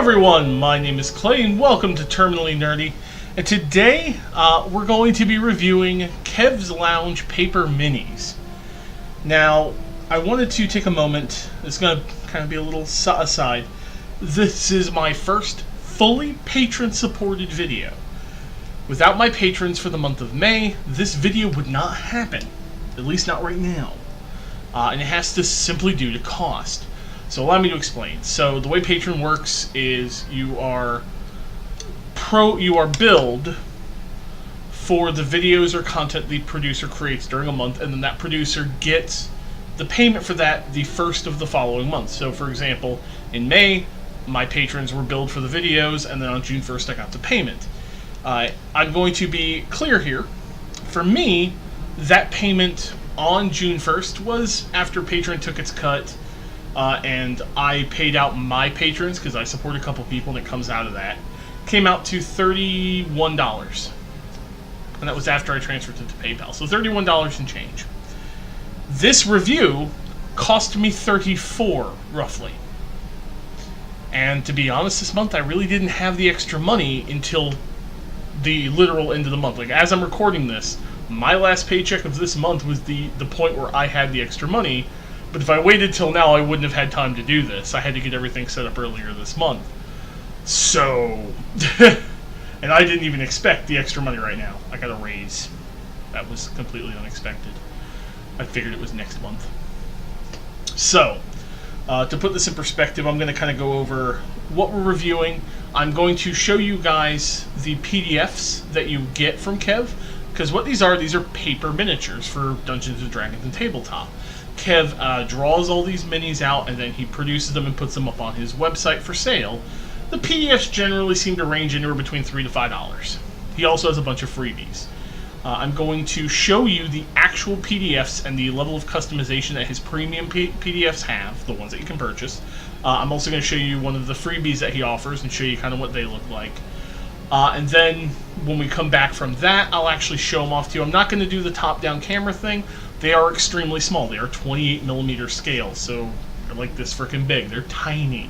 everyone, my name is Clay and welcome to Terminally Nerdy. And today we're going to be reviewing Kevslounge Paper Minis. Now, I wanted to take a moment, it's going to kind of be a little aside. This is my first fully patron-supported video. Without my patrons for the month of May, this video would not happen. At least not right now. And it has to simply due to cost. So allow me to explain. So the way Patreon works is you are billed for the videos or content the producer creates during a month, and then that producer gets the payment for that the first of the following month. So for example, in May, my patrons were billed for the videos, and then on June 1st I got the payment. I'm going to be clear here. For me, that payment on June 1st was after Patreon took its cut. And I paid out my patrons, because I support a couple people and it comes out of that. Came out to $31. And that was after I transferred it to PayPal. So $31 and change. This review cost me $34, roughly. And to be honest, this month I really didn't have the extra money until the literal end of the month. Like, as I'm recording this, my last paycheck of this month was the point where I had the extra money. But if I waited till now, I wouldn't have had time to do this. I had to get everything set up earlier this month. So, and I didn't even expect the extra money right now. I got a raise. That was completely unexpected. I figured it was next month. So, to put this in perspective, I'm going to kind of go over what we're reviewing. I'm going to show you guys the PDFs that you get from Kev. Because what these are paper miniatures for Dungeons & Dragons and Tabletop. Kev draws all these minis out, and then he produces them and puts them up on his website for sale. The PDFs generally seem to range anywhere between $3 to $5. He also has a bunch of freebies. I'm going to show you the actual PDFs and the level of customization that his premium PDFs have, the ones that you can purchase. I'm also going to show you one of the freebies that he offers and show you kind of what they look like. And then when we come back from that, I'll actually show them off to you. I'm not going to do the top-down camera thing. They are extremely small. They are 28mm scale, so they're like this freaking big. They're tiny.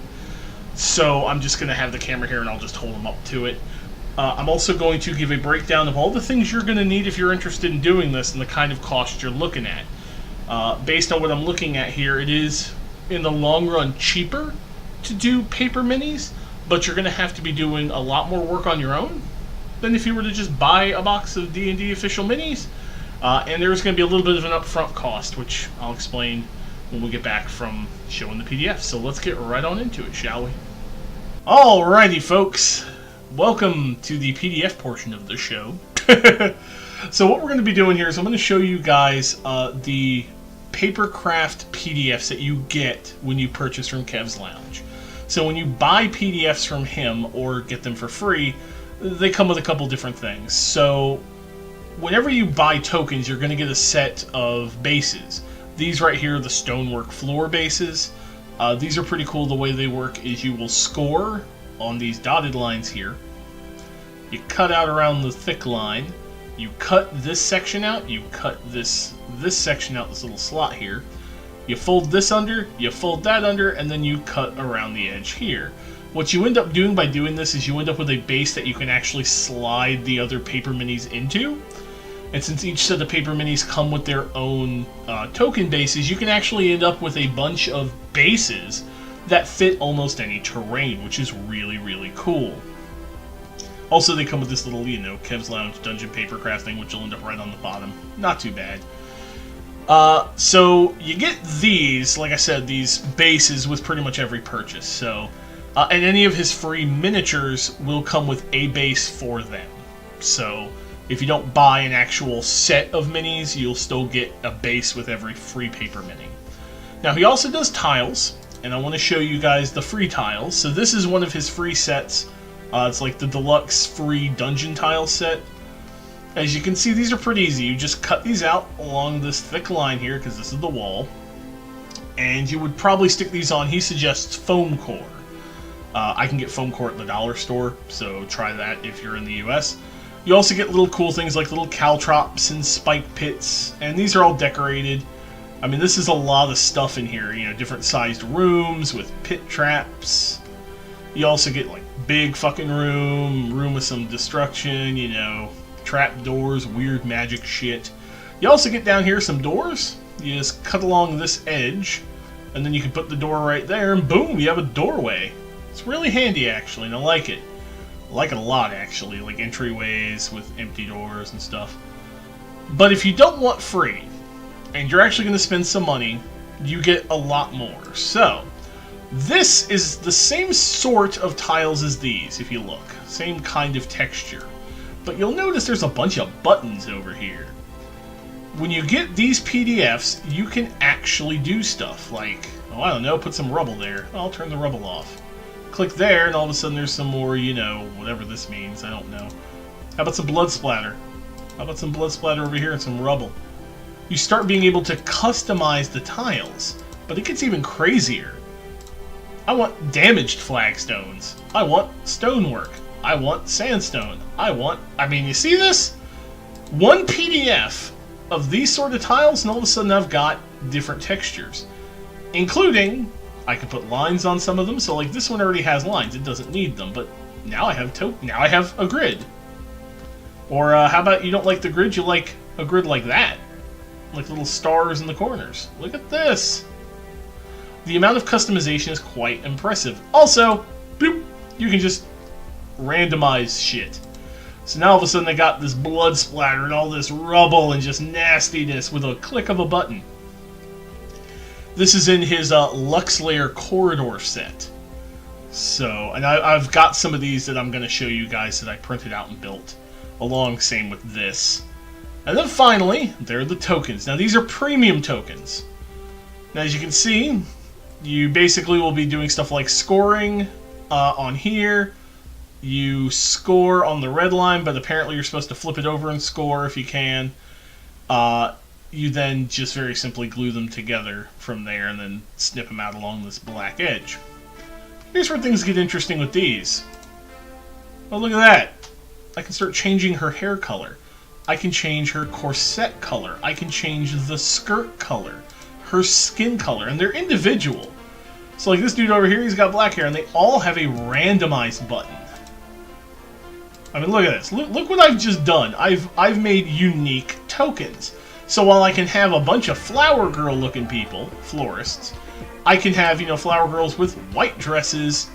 So I'm just going to have the camera here and I'll just hold them up to it. I'm also going to give a breakdown of all the things you're going to need if you're interested in doing this and the kind of cost you're looking at. Based on what I'm looking at here, it is, in the long run, cheaper to do paper minis, but you're going to have to be doing a lot more work on your own than if you were to just buy a box of D&D official minis. And there's going to be a little bit of an upfront cost, which I'll explain when we get back from showing the PDF. So let's get right on into it, shall we? Alrighty, folks. Welcome to the PDF portion of the show. So what we're going to be doing here is I'm going to show you guys the Papercraft PDFs that you get when you purchase from Kevslounge. So when you buy PDFs from him or get them for free, they come with a couple different things. So whenever you buy tokens, you're going to get a set of bases. These right here are the stonework floor bases. These are pretty cool. The way they work is you will score on these dotted lines here. You cut out around the thick line. You cut this section out. You cut this section out, this little slot here. You fold this under, you fold that under, and then you cut around the edge here. What you end up doing by doing this is you end up with a base that you can actually slide the other paper minis into. And since each set of paper minis come with their own token bases, you can actually end up with a bunch of bases that fit almost any terrain, which is really, really cool. Also, they come with this little, Kevslounge dungeon papercraft thing, which will end up right on the bottom. Not too bad. So you get these, like I said, these bases with pretty much every purchase. So, and any of his free miniatures will come with a base for them. So if you don't buy an actual set of minis, you'll still get a base with every free paper mini. Now, he also does tiles, and I want to show you guys the free tiles. So this is one of his free sets. It's like the deluxe free dungeon tile set. As you can see, these are pretty easy. You just cut these out along this thick line here, because this is the wall. And you would probably stick these on. He suggests foam core. I can get foam core at the dollar store, so try that if you're in the US. You also get little cool things like little caltrops and spike pits, and these are all decorated. I mean, this is a lot of stuff in here, different sized rooms with pit traps. You also get like big fucking room with some destruction, you know, trap doors, weird magic shit. You also get down here some doors. You just cut along this edge, and then you can put the door right there, and boom, you have a doorway. It's really handy, actually, and I like it. I like it a lot, actually, like entryways with empty doors and stuff. But if you don't want free, and you're actually going to spend some money, you get a lot more. So, this is the same sort of tiles as these, if you look. Same kind of texture. But you'll notice there's a bunch of buttons over here. When you get these PDFs, you can actually do stuff like, oh, I don't know, put some rubble there. I'll turn the rubble off. Click there, and all of a sudden there's some more, you know, whatever this means, I don't know. How about some blood splatter? How about some blood splatter over here and some rubble? You start being able to customize the tiles, but it gets even crazier. I want damaged flagstones. I want stonework. I want sandstone. I mean, you see this? One PDF of these sort of tiles, and all of a sudden I've got different textures. Including, I can put lines on some of them, so like this one already has lines, it doesn't need them, but now I have a grid. Or how about you don't like the grid, you like a grid like that? Like little stars in the corners. Look at this! The amount of customization is quite impressive. Also, boop, you can just randomize shit. So now all of a sudden they got this blood splatter and all this rubble and just nastiness with a click of a button. This is in his Lux Layer Corridor set. So, and I've got some of these that I'm going to show you guys that I printed out and built. Along, same with this. And then finally, there are the tokens. Now these are premium tokens. Now as you can see, you basically will be doing stuff like scoring on here. You score on the red line, but apparently you're supposed to flip it over and score if you can. You then just very simply glue them together from there and then snip them out along this black edge. Here's where things get interesting with these. Oh, look at that. I can start changing her hair color. I can change her corset color. I can change the skirt color, her skin color, and they're individual. So like this dude over here, he's got black hair, and they all have a randomized button. I mean, look at this. Look what I've just done. I've made unique tokens. So while I can have a bunch of flower girl looking people, florists, I can have, you know, flower girls with white dresses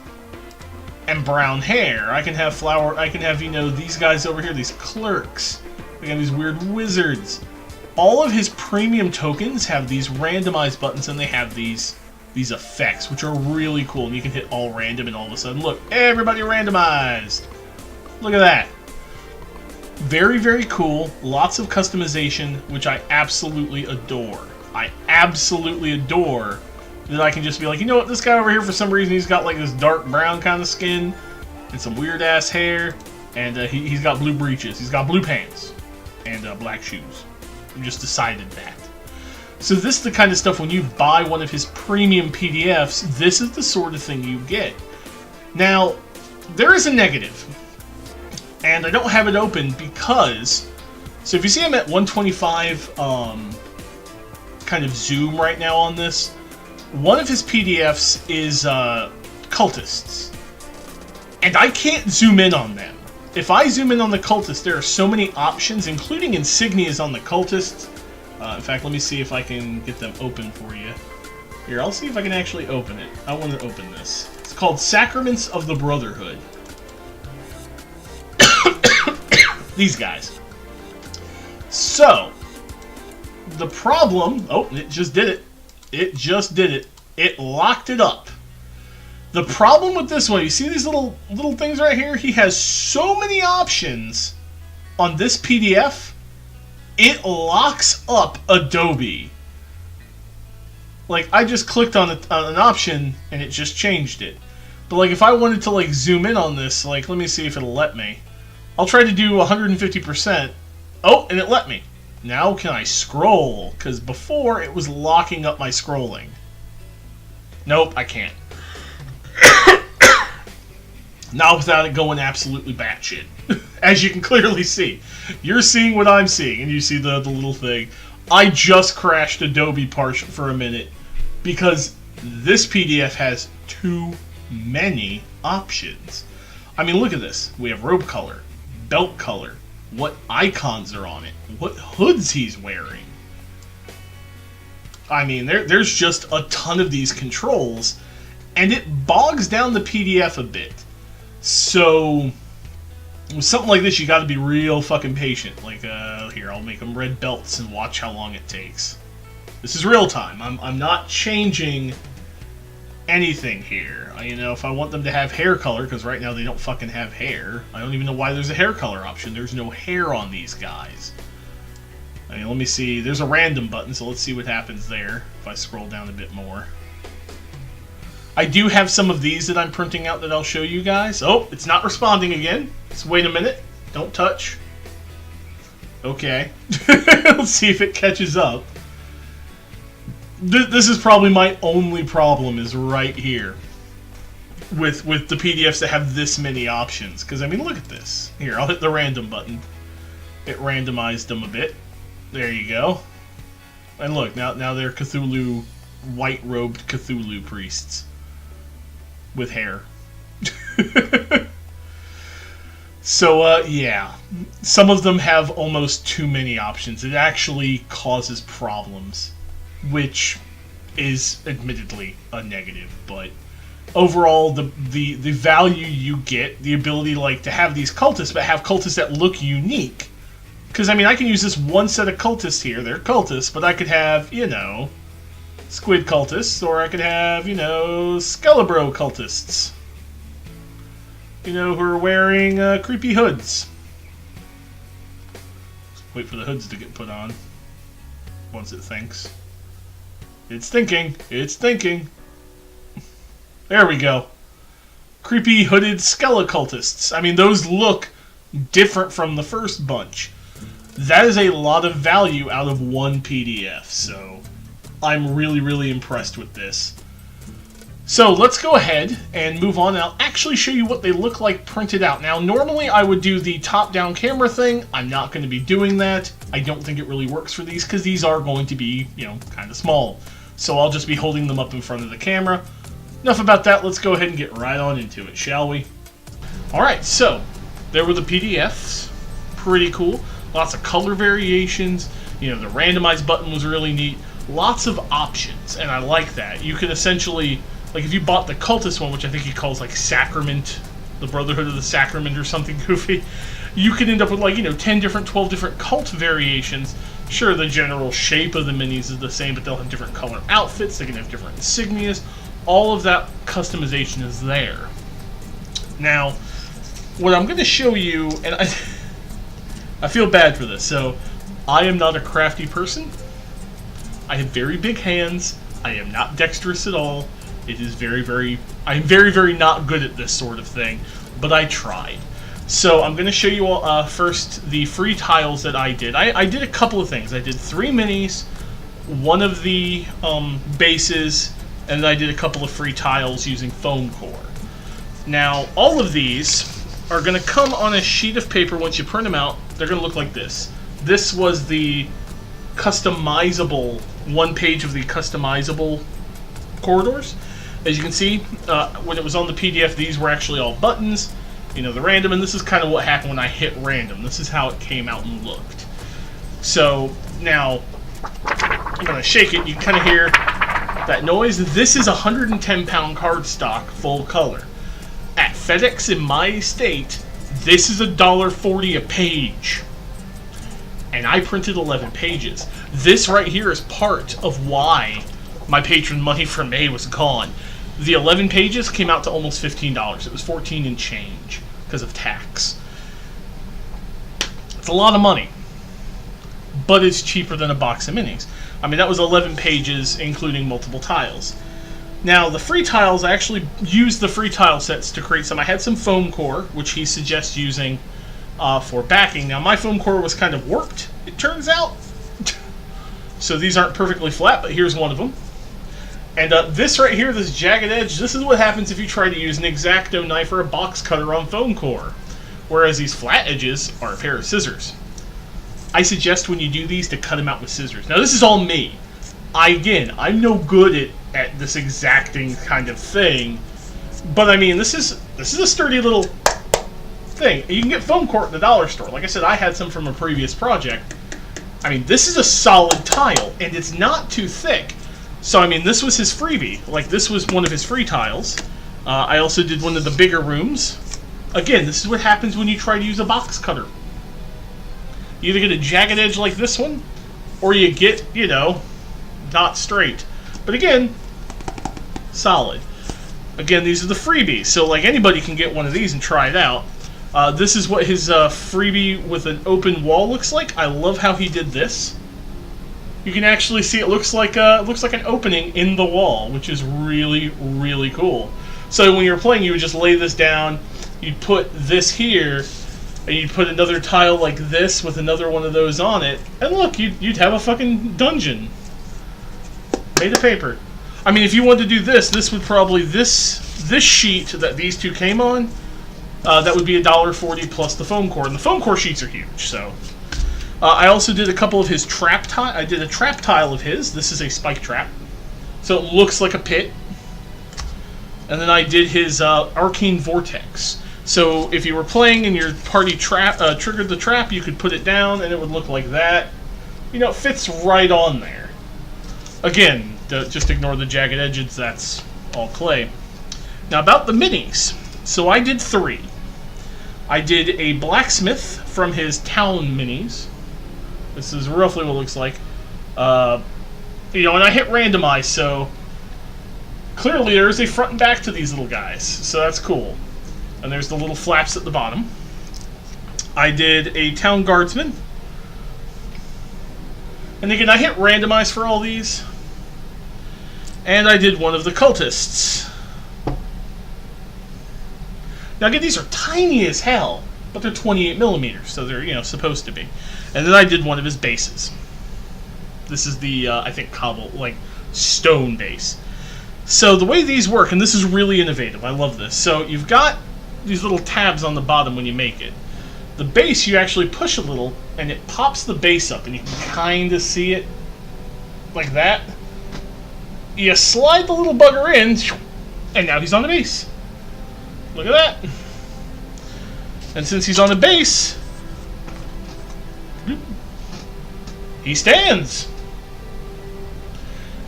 and brown hair. I can have, you know, these guys over here, these clerks. We got these weird wizards. All of his premium tokens have these randomized buttons, and they have these effects, which are really cool. And you can hit all random, and all of a sudden, look, everybody randomized. Look at that. Very, very cool. Lots of customization, which I absolutely adore. I absolutely adore that I can just be like, you know what, this guy over here, for some reason, he's got like this dark brown kind of skin and some weird-ass hair, and he's got blue breeches. He's got blue pants and black shoes. You just decided that. So this is the kind of stuff, when you buy one of his premium PDFs, this is the sort of thing you get. Now, there is a negative. And I don't have it open because, so if you see I'm at 125 kind of zoom right now on this, one of his PDFs is cultists. And I can't zoom in on them. If I zoom in on the cultists, there are so many options, including insignias on the cultists. In fact, let me see if I can get them open for you. Here, I'll see if I can actually open it. I want to open this. It's called Sacraments of the Brotherhood. These guys. So, the problem... Oh, it just did it. It just did it. It locked it up. The problem with this one, you see these little things right here? He has so many options on this PDF, it locks up Adobe. Like, I just clicked on an option, and it just changed it. But, like, if I wanted to, like, zoom in on this, like, let me see if it'll let me. I'll try to do 150%. Oh, and it let me. Now can I scroll? Because before, it was locking up my scrolling. Nope, I can't. Not without it going absolutely batshit. As you can clearly see. You're seeing what I'm seeing, and you see the little thing. I just crashed Adobe Partial for a minute, because this PDF has too many options. I mean, look at this. We have robe color, belt color, what icons are on it, what hoods he's wearing. I mean, there's just a ton of these controls, and it bogs down the PDF a bit. So, with something like this, you got to be real fucking patient. Like, here, I'll make them red belts and watch how long it takes. This is real time. I'm not changing anything here. You know, if I want them to have hair color, because right now they don't fucking have hair. I don't even know why there's a hair color option. There's no hair on these guys. I mean, let me see. There's a random button, so let's see what happens there if I scroll down a bit more. I do have some of these that I'm printing out that I'll show you guys. Oh, it's not responding again. Let's wait a minute. Don't touch. Okay. Let's see if it catches up. This is probably my only problem, is right here with the PDFs that have this many options. Because, I mean, look at this. Here, I'll hit the random button. It randomized them a bit. There you go. And look, now they're Cthulhu, white-robed Cthulhu priests. With hair. So, yeah. Some of them have almost too many options. It actually causes problems. Which is admittedly a negative, but overall, the value you get, the ability to have these cultists, but have cultists that look unique. Because, I mean, I can use this one set of cultists here. They're cultists, but I could have, you know, squid cultists, or I could have, you know, Skelebro cultists. You know, who are wearing creepy hoods. Wait for the hoods to get put on. Once it thinks. It's thinking. It's thinking. There we go. Creepy hooded skelecultists. I mean, those look different from the first bunch. That is a lot of value out of one PDF, so I'm really, really impressed with this. So let's go ahead and move on, and I'll actually show you what they look like printed out. Now, normally I would do the top-down camera thing. I'm not going to be doing that. I don't think it really works for these, because these are going to be, you know, kind of small. So I'll just be holding them up in front of the camera. Enough about that. Let's go ahead and get right on into it, shall we? Alright, so there were the PDFs. Pretty cool. Lots of color variations. You know, the randomized button was really neat. Lots of options, and I like that. You can essentially, like if you bought the cultist one, which I think he calls like Sacrament, the Brotherhood of the Sacrament or something goofy, you could end up with like, you know, 10 different, 12 different cult variations. Sure, the general shape of the minis is the same, but they'll have different color outfits, they can have different insignias. All of that customization is there. Now, what I'm going to show you, and I feel bad for this, so I am not a crafty person. I have very big hands. I am not dexterous at all. It is I am very, very not good at this sort of thing, but I tried. So I'm going to show you all, first the free tiles that I did. I did a couple of things. I did 3 minis, one of the bases, and I did a couple of free tiles using foam core. Now, all of these are going to come on a sheet of paper. Once you print them out, they're going to look like this. This was the customizable, one page of the customizable corridors. As you can see, when it was on the PDF, these were actually all buttons. You know, the random, and this is kind of what happened when I hit random. This is how it came out and looked. So, now, I'm going to shake it. You kind of hear that noise. This is 110-pound cardstock, full color. At FedEx in my state, this is $1.40 a page. And I printed 11 pages. This right here is part of why my patron money for May was gone. The 11 pages came out to almost $15. It was 14 and change because of tax. It's a lot of money, but it's cheaper than a box of minis. I mean, that was 11 pages, including multiple tiles. Now, the free tiles, I actually used the free tile sets to create some. I had some foam core, which he suggests using for backing. Now, my foam core was kind of warped, it turns out. So these aren't perfectly flat, but here's one of them. And this right here, this jagged edge, this is what happens if you try to use an X-Acto knife or a box cutter on foam core. Whereas these flat edges are a pair of scissors. I suggest when you do these to cut them out with scissors. Now, this is all me. I'm no good at this exacting kind of thing. But I mean, this is a sturdy little thing. You can get foam core at the dollar store. Like I said, I had some from a previous project. I mean, this is a solid tile, and it's not too thick. So I mean, this was his freebie. Like, this was one of his free tiles. I also did one of the bigger rooms. Again, this is what happens when you try to use a box cutter. You either get a jagged edge like this one, or you get, you know, not straight. But again, solid. Again, these are the freebies, so like anybody can get one of these and try it out. This is what his freebie with an open wall looks like. I love how he did this. You can actually see it looks like an opening in the wall, which is really, really cool. So when you're playing, you would just lay this down, you'd put this here, and you'd put another tile like this with another one of those on it, and look, you'd have a fucking dungeon made of paper. I mean, if you wanted to do this, this would probably, this sheet that these two came on, that would be $1.40 plus the foam core, and the foam core sheets are huge. So I also did a couple of his trap tile. I did a trap tile of his. This is a spike trap, so it looks like a pit. And then I did his arcane vortex. So if you were playing and your party triggered the trap, you could put it down and it would look like that. You know, it fits right on there. Again, just ignore the jagged edges, that's all clay. Now about the minis. So I did 3. I did a blacksmith from his town minis. This is roughly what it looks like. You know, and I hit randomize, so clearly there is a front and back to these little guys. So that's cool. And there's the little flaps at the bottom. I did a town guardsman. And again, I hit randomize for all these. And I did one of the cultists. Now again, these are tiny as hell, but they're 28 millimeters, so they're, you know, supposed to be. And then I did one of his bases. This is the, I think, cobble, like, stone base. So the way these work, and this is really innovative, I love this. So you've got these little tabs on the bottom when you make it. The base, you actually push a little, and it pops the base up, and you can kind of see it like that. You slide the little bugger in, and now he's on the base. Look at that. And since he's on the base, he stands.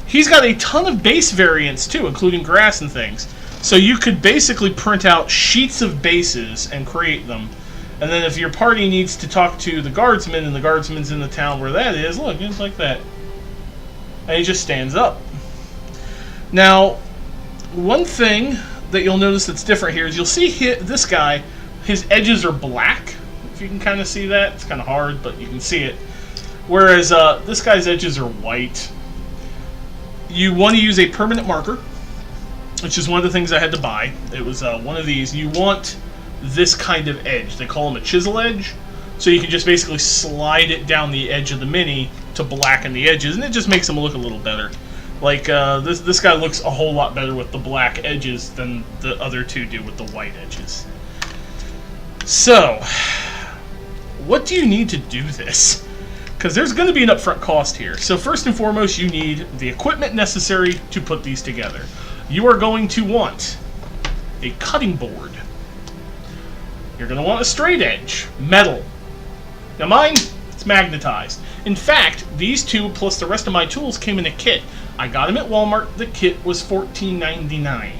He's got a ton of base variants too, including grass and things. So you could basically print out sheets of bases and create them. And then if your party needs to talk to the guardsman and the guardsman's in the town where that is, look, it's like that. And he just stands up. Now, one thing that you'll notice that's different here is you'll see this guy, his edges are black. If you can kind of see that, it's kind of hard, but you can see it. Whereas this guy's edges are white. You want to use a permanent marker, which is one of the things I had to buy. It was one of these. You want this kind of edge. They call them a chisel edge. So you can just basically slide it down the edge of the mini to blacken the edges, and it just makes them look a little better. Like, this guy looks a whole lot better with the black edges than the other two do with the white edges. So, what do you need to do this? Because there's going to be an upfront cost here. So first and foremost, you need the equipment necessary to put these together. You are going to want a cutting board. You're going to want a straight edge, metal. Now mine, it's magnetized. In fact, these two plus the rest of my tools came in a kit. I got them at Walmart. The kit was $14.99.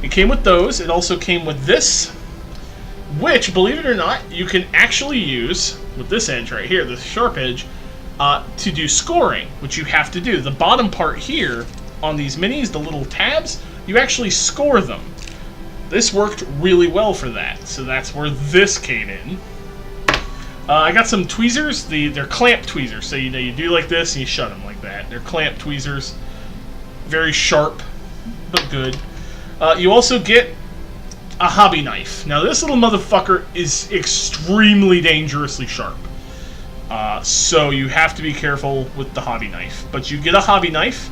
It came with those. It also came with this, which, believe it or not, you can actually use with this edge right here, this sharp edge, to do scoring, which you have to do. The bottom part here on these minis, the little tabs, you actually score them. This worked really well for that, so that's where this came in. I got some tweezers. They're clamp tweezers, so you know you do like this and you shut them like that. They're clamp tweezers, very sharp, but good. You also get a hobby knife. Now this little motherfucker is extremely dangerously sharp, so you have to be careful with the hobby knife. But you get a hobby knife.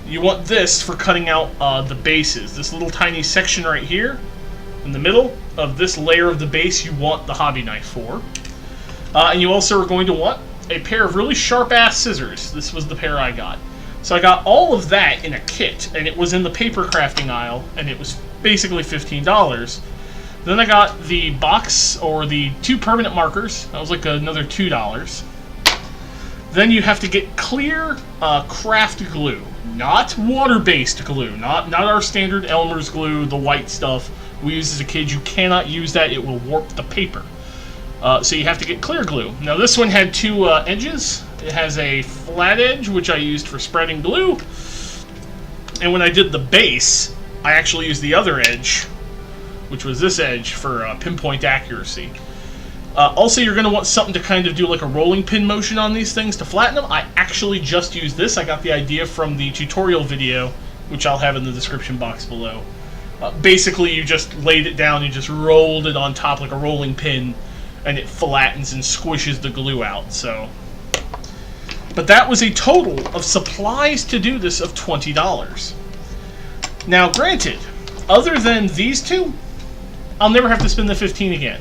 You want this for cutting out the bases. This little tiny section right here in the middle of this layer of the base, you want the hobby knife for. And you also are going to want a pair of really sharp-ass scissors. This was the pair I got. So I got all of that in a kit, and it was in the paper crafting aisle, and it was basically $15. Then I got the box, or the 2 permanent markers. That was like another $2. Then you have to get clear craft glue, not water-based glue, not our standard Elmer's glue, the white stuff we used as a kid. You cannot use that; it will warp the paper. So you have to get clear glue. Now this one had 2 edges. It has a flat edge, which I used for spreading glue, and when I did the base, I actually used the other edge, which was this edge, for pinpoint accuracy. Also, you're going to want something to kind of do like a rolling pin motion on these things to flatten them. I actually just used this. I got the idea from the tutorial video, which I'll have in the description box below. Basically, you just laid it down, you just rolled it on top like a rolling pin, and it flattens and squishes the glue out. So, but that was a total of supplies to do this of $20. Now, granted, other than these 2, I'll never have to spend the $15 again.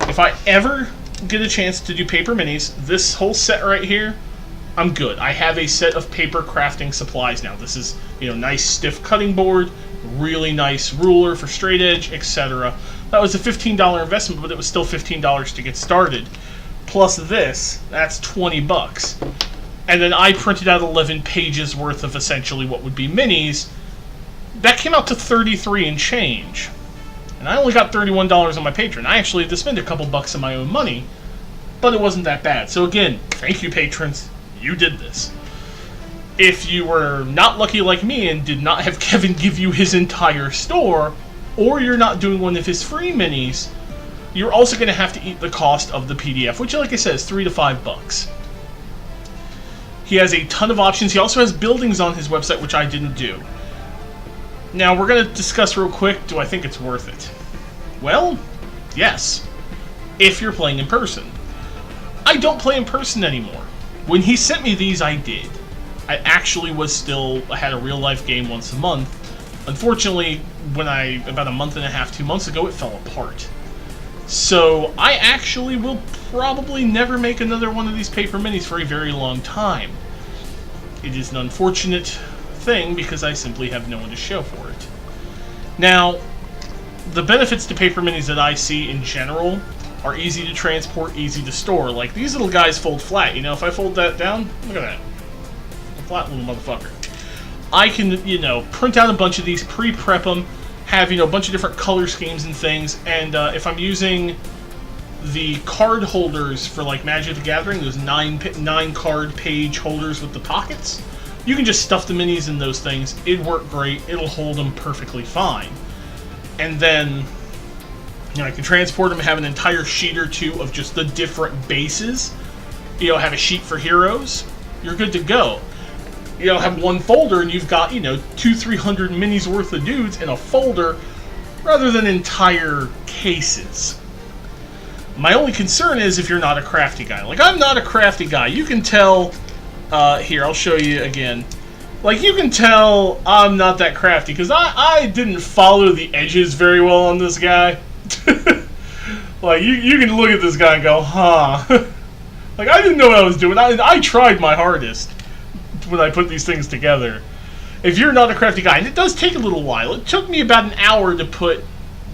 If I ever get a chance to do paper minis, this whole set right here, I'm good. I have a set of paper crafting supplies now. This is, nice stiff cutting board, really nice ruler for straight edge, etc. That was a $15 investment, but it was still $15 to get started. Plus this, that's $20. And then I printed out 11 pages worth of essentially what would be minis. That came out to $33 and change. And I only got $31 on my Patreon. I actually had to spend a couple bucks of my own money, but it wasn't that bad. So again, thank you, patrons. You did this. If you were not lucky like me and did not have Kevin give you his entire store, or you're not doing one of his free minis, you're also going to have to eat the cost of the PDF, which, like I said, is $3 to $5. He has a ton of options. He also has buildings on his website, which I didn't do. Now, we're going to discuss real quick, do I think it's worth it? Well, yes, if you're playing in person. I don't play in person anymore. When he sent me these, I did. I actually I had a real-life game once a month. Unfortunately, about a month and a half, 2 months ago, it fell apart. So, I actually will probably never make another one of these paper minis for a very long time. It is an unfortunate thing because I simply have no one to show for it. Now, the benefits to paper minis that I see in general are easy to transport, easy to store. Like, these little guys fold flat. If I fold that down, look at that. A flat little motherfucker. I can, print out a bunch of these, pre-prep them, have, a bunch of different color schemes and things, and if I'm using the card holders for, like, Magic the Gathering, those 9 card page holders with the pockets, you can just stuff the minis in those things. It'd work great. It'll hold them perfectly fine. And then, I can transport them, have an entire sheet or 2 of just the different bases. Have a sheet for heroes. You're good to go. Have one folder and you've got, 200-300 minis worth of dudes in a folder rather than entire cases. My only concern is if you're not a crafty guy. Like, I'm not a crafty guy. You can tell... here, I'll show you again. Like, you can tell I'm not that crafty, because I didn't follow the edges very well on this guy. Like, you can look at this guy and go, huh. Like, I didn't know what I was doing. I tried my hardest when I put these things together. If you're not a crafty guy, and it does take a little while, it took me about an hour to put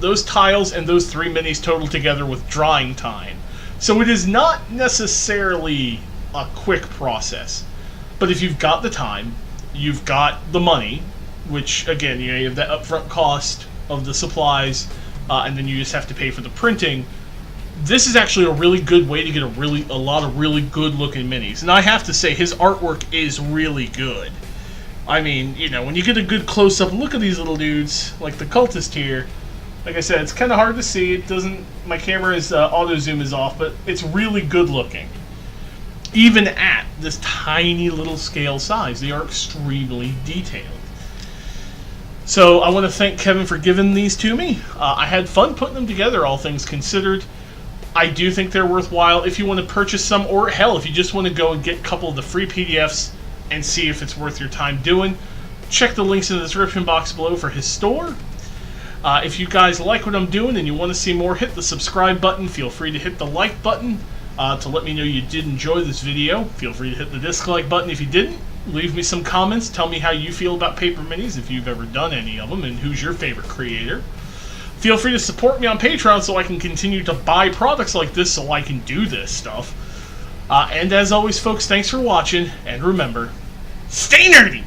those tiles and those 3 minis total together with drying time. So it is not necessarily a quick process. But if you've got the time, you've got the money, which, again, you have the upfront cost of the supplies, and then you just have to pay for the printing, this is actually a really good way to get a lot of really good-looking minis. And I have to say, his artwork is really good. I mean, when you get a good close-up look at these little dudes, like the cultist here, like I said, it's kind of hard to see. It doesn't... My camera's auto-zoom is off, but it's really good-looking. Even at this tiny little scale size, they are extremely detailed. So I want to thank Kevin for giving these to me. I had fun putting them together, all things considered. I do think they're worthwhile if you want to purchase some, or hell, if you just want to go and get a couple of the free PDFs and see if it's worth your time doing. Check the links in the description box below for his store. If you guys like what I'm doing and you want to see more, hit the subscribe button. Feel free to hit the like button. to let me know you did enjoy this video. Feel free to hit the dislike button if you didn't. Leave me some comments. Tell me how you feel about paper minis, if you've ever done any of them, and who's your favorite creator. Feel free to support me on Patreon so I can continue to buy products like this so I can do this stuff. And as always, folks, thanks for watching, and remember, stay nerdy!